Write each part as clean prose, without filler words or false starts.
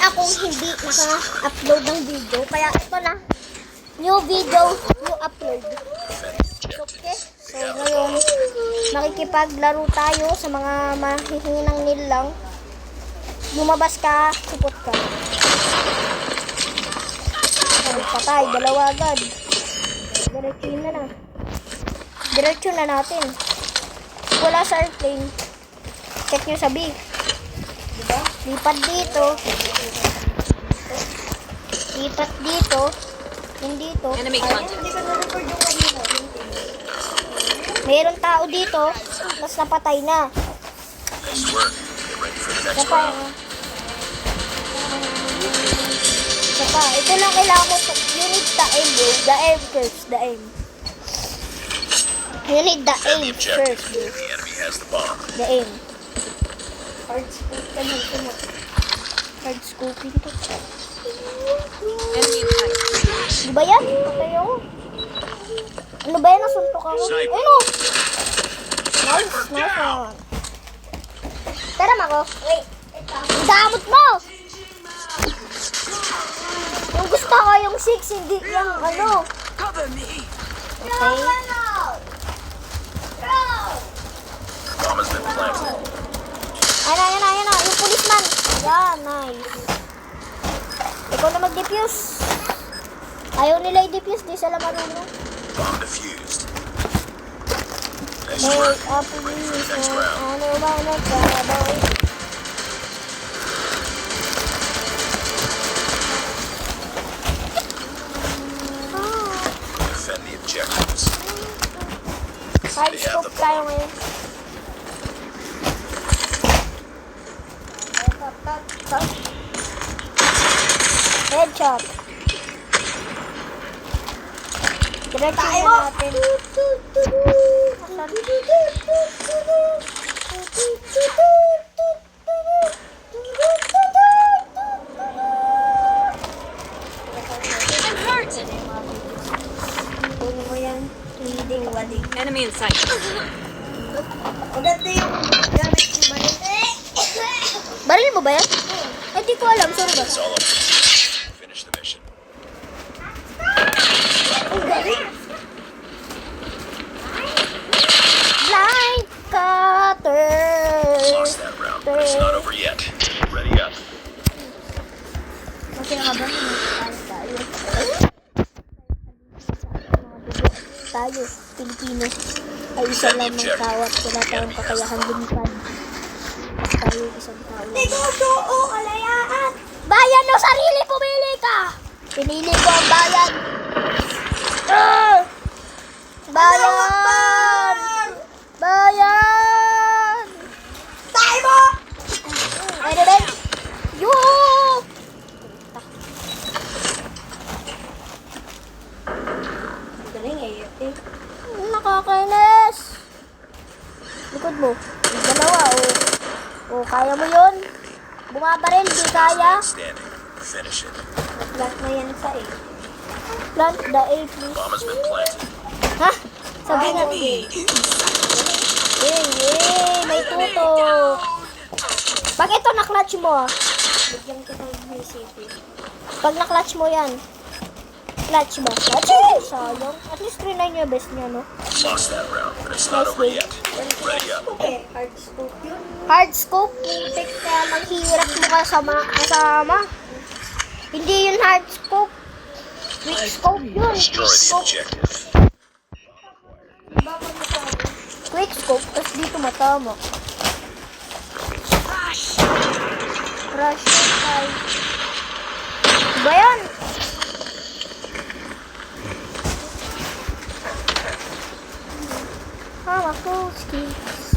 akong hindi naka-upload ng video. Kaya ito na. New video, new upload. Okay. So ngayon, makikipaglaro tayo sa mga mahihinang nilang. Lumabas ka, supot ka. Ay, patay, dalawa agad. Diretso na natin. Wala sa airplane. Check nyo sa B. Diba? Lipat dito. Lipat dito. Hindi dito. Mayroon tao dito. Mas napatay na. Saka, ito lang kailangan mo. You need the aim, bro. The aim first. The aim. You need the aim first, bro. The aim. Hard scope ka lang. Hard scoping to. Di ba yan? Patay ako. Ano ba yan? Nasuntok ako. Ayun o! Nice. Nice one. Tara ako. Wait. Ang damot mo! Yung gusto ko yung 6, hindi yung ano. Okay. Ayan na. Yung policeman. Yan, nice. Ikaw na mag-defuse. Ayaw nila i-defuse, di sila marunong. Bomb defused. Hey, please. Ano ba nagkaboy? Defend the objectives. Hard scope tayo ngayon. Headshot. Diretso na natin. Kunin mo yan. Waling. Enemy in sight. Maganda yung gamit yung baril. Baril mo ba yan? Ay, di ko alam. Sorry ba? That's all of it. Finish the mission. Ang galing. Blind cutter. Lost that round, but it's not over yet. Ready up. Okay nga ba? Tayo, Pilipino. Ay isa lang ng tawat. Wala tayong kakayahan lumipad. At tayo isang tao. Tinusuo, kalayaan! Bayan o sarili, pumili ka! Pinili ko ang bayan. Bayan! Bayan! Tayo mo! Ano ba? Yoo! Galing eh. Nakakainis. Likod mo. Yung dalawa, oh. Kaya mo yun? Bumabaril, di kaya. Standing. Finish it. Plant na yan sa A. Plant the A, please. Bomb has been planted. Ha? Sabi nga. Yay! May tutok. Pag ito na-clutch mo, bigyan ko ng BCP. Pag na-clutch mo yan, clutch ba? Clutch mo! Sayang. At least 3-9 yung best niya, no? Lost that round, but it's not over yet. Ready up. Okay, hard scope yun. Hard scope? Putik kaya maghirap mo kasama. Hindi yun hard scope. Quick scope yun. Destroy the objective. Quick scope, tapos dito matama. Crash yung tayo. Ba yan? Hawak ko, skills.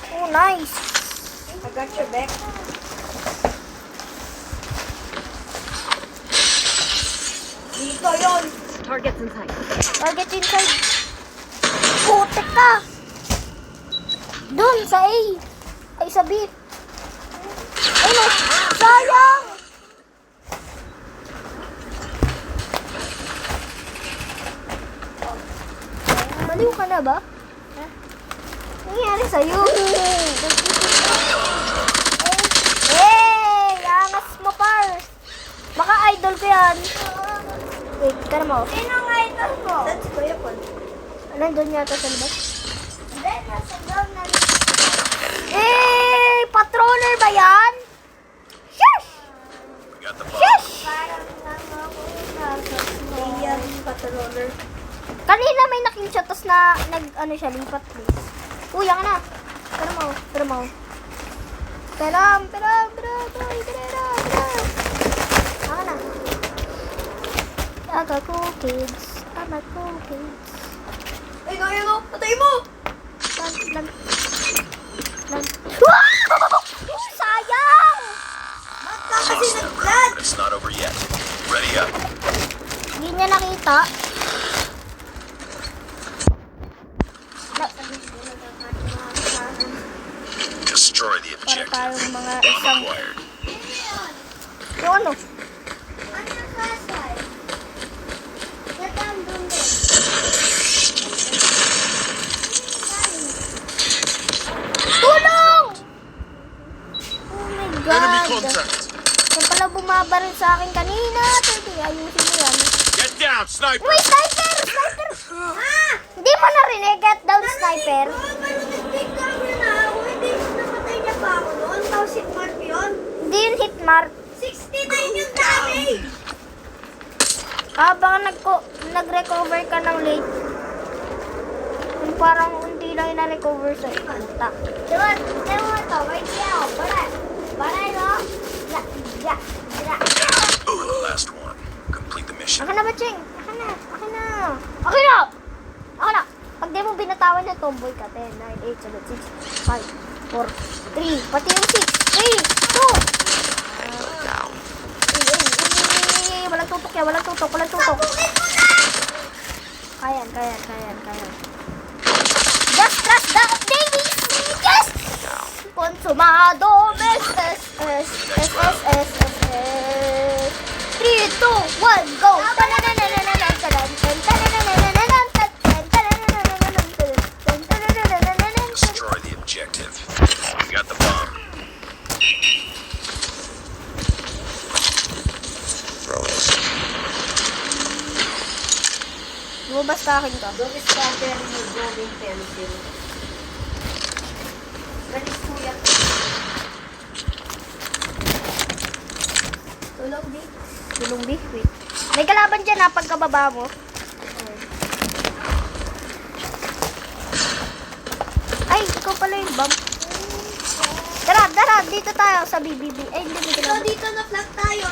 Oh, nice. I got your back. Dito yun. Targets in sight. Target inside. Putik ka. Doon sa A. Ay, sa B. Ano? Sayang. Baliw ka na ba? nangyari sa'yo? Eh, angas mo, Pars. Baka idol ko yan. Wait, ka mo. Sinong idol mo? That's Kuya Paul. Nandun yata sa labas. Hindi, nasa ground na rin. Eh, patroller ba yan? Shush! We got the bomb. Shush! Parang nasa Ayan, patroller. Kanina may nakill-shot, tapos nag-ano siya, lipat please. Uy, yan ka na. Pero mo. Peram. Ako na. Aga ko, kids. Ama ko, kids. Ay, go. Patay mo! Lan. Wow! Sayang! Ba't ka kasi Hostile nag-flat? ground, but it's not over yet. Ready up. Hindi niya nakita. Destroy the Para objective. tayong mga Bomb isang... acquired. Yung ano? Ano yung kasay? Natang doon din. Tulong! Oh my Enemy God. contact. Kung pala bumabaril sa akin kanina. Pwede, ayusin mo yan. Get down, sniper. Uy, sniper! Ah! Hindi mo narinig. Get down, sniper. Nag-take cover na ako. Hindi, napatay niya pa ako noon. Tapos hit mark yun. Hindi yun hit mark. 69 yung damage! Baka nag-recover ka ng late. Yung parang unti lang yung na-recover sa puta. Diba ito? Right now. Baray no? Yeah. Last one. Complete the mission. Akin na ba, Cheng? Akin na. Pag di mo binatawan na tomboy ka. 10, 9, 8, 7, 6, 5, 4, 3. Pati yung 6, 3, 2. Walang tutok yan. Kaya. Just trust the Davies! Yes! Consumado! S. 3, 2, 1, go! Destroy the objective. We got the bomb. Lumabas ka akin ka. Doon is cover mo drawing pencil. Galis kuya. Tulog di. Tulong B. Wait. May kalaban dyan ha, pagkababa mo. Ay, ikaw pala yung bomb. Tara, dito tayo sa BBB. Ay, hindi, may So kalaban. dito na flat tayo.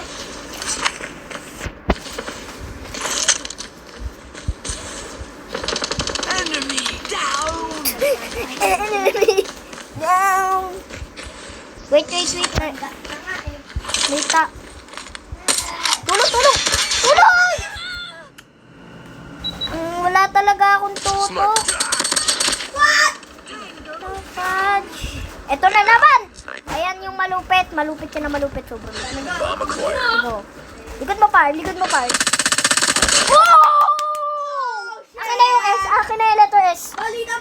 Enemy down. Wait. Tanga eh. Lita. Tulong! Wala talaga akong tutok. What? Fudge. Ito na naman. Ayan yung malupit. Malupit siya na malupit. Sobrang lupit. Bomb acquired. Ano? Likod mo, par. Wow! Akin na yung S. Akin na yung letter S. Balita!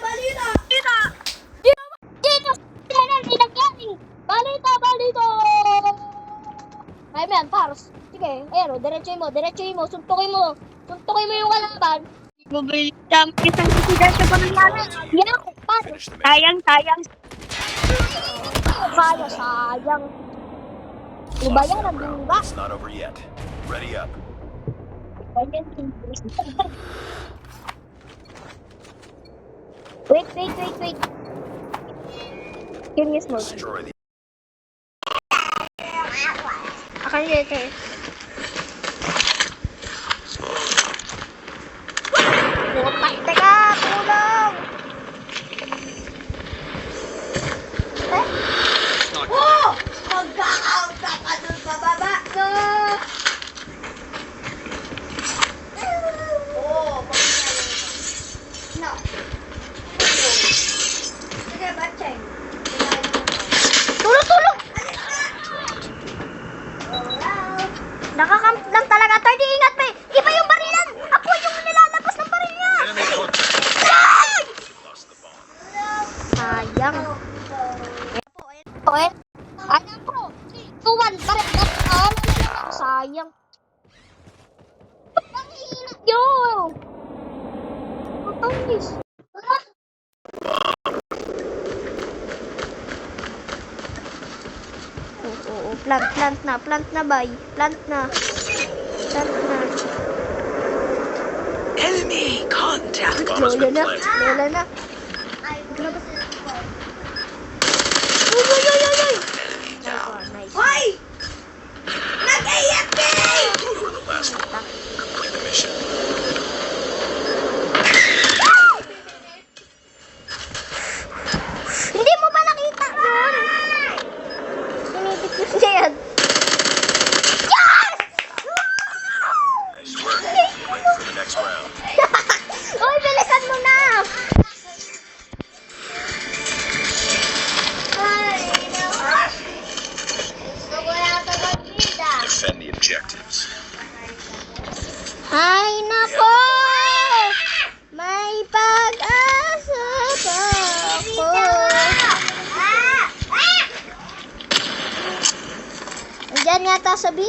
Dito! Pinagaling! Balita! Kaya mo yan, pars. Sige, ayan o. Diretsuhin mo. Suntukin mo yung kalaban. Isang sisigan siya pa nangyari. Yan, par. Finish the mission. Sayang. Sayang. Diba yan, Hostile ang ground, diba? but it's not over yet. Ready up. Wait. Curious mode. Destroy the Akan yung letter S. Teka, tulong! Oh! Mag-out ka pa dun sa baba! No! Oh, no. Sige, Batcheng. Tulong! dropped. Wow. Sayang. Okay. Ay, pro. 2-1. Baret. Sayang. Ang hina. Yo! Matamis. Oo. Plant na, bay. Plant na. Enemy contact. Bomb has Lola been na. planted. Lola na. Uy! Enemy down. Nice. Hoy! Nag-AFK! You were the last one. Complete the mission. Hindi mo ba nakita yun? Sinipit ko siya yan. Yes! Nice work. Wait for the next round. Uy, bilisan mo na! Defend the objectives. Ay, nako! May pag-asa pa ako. Andyan yata sa B.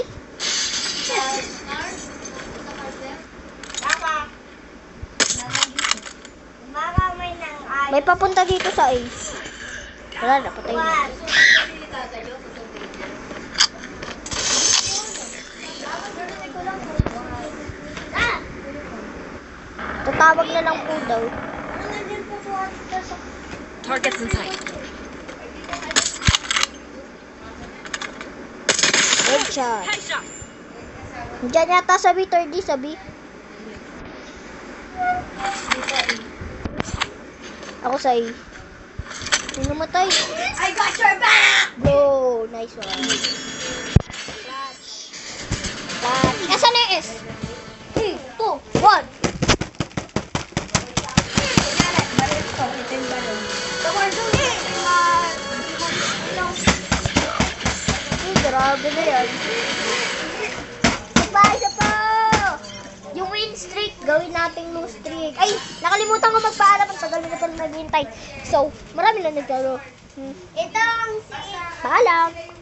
May papunta dito sa A. Wala na, patay na. Tatawag na lang po daw. Targets in sight. Headshot. Headshot. Diyan yata sa B, 3D sa B. Ako sa A. Sino namatay? I got your back! Bro, nice one. Flash. Asan na yung S? 3, 2, 1. Grabe na yan. Isa pa! Yung win streak, gawin nating lose streak. Ay, nakalimutan ko magpaalam. Ang tagal na naghihintay. So, marami na naglaro. Ito ang Paalam!